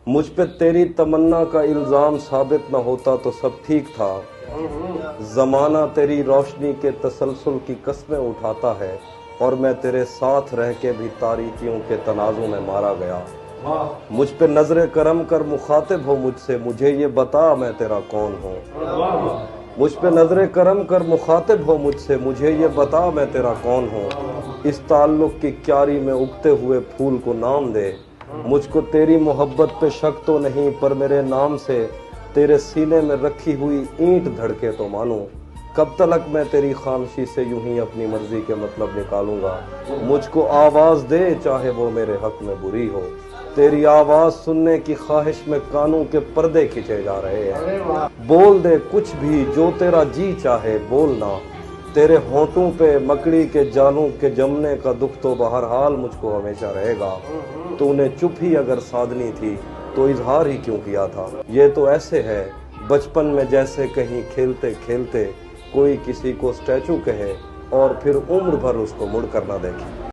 मुझ पे तेरी तमन्ना का इल्जाम साबित न होता तो सब ठीक था। जमाना तेरी रोशनी के तसलसल की कस्में उठाता है और मैं तेरे साथ रह के भी तारीकियों के तनाज़ुं में मारा गया। मुझ पे नजरे करम कर मुखातिब हो मुझसे, मुझे ये बता मैं तेरा कौन हूँ। मुझ पे नजरे करम कर मुखातिब हो मुझसे, मुझे ये बता मैं तेरा कौन हूँ। इस ताल्लुक की क्यारी में उगते हुए फूल को नाम दे। मुझको तेरी मोहब्बत पे शक तो नहीं, पर मेरे नाम से तेरे सीने में रखी हुई ईंट धड़के तो मानूं। कब तलक मैं तेरी खामोशी से यूं ही अपनी मर्जी के मतलब निकालूंगा। मुझको आवाज दे चाहे वो मेरे हक में बुरी हो। तेरी आवाज सुनने की ख्वाहिश में कानों के पर्दे खींचे जा रहे हैं। बोल दे कुछ भी जो तेरा जी चाहे बोलना। तेरे होंठों पे मकड़ी के जालों के जमने का दुख तो बहरहाल मुझको हमेशा रहेगा। तूने चुप ही अगर साधनी थी तो इजहार ही क्यों किया था। ये तो ऐसे है बचपन में जैसे कहीं खेलते खेलते कोई किसी को स्टैचू कहे और फिर उम्र भर उसको मुड़ कर ना देखे।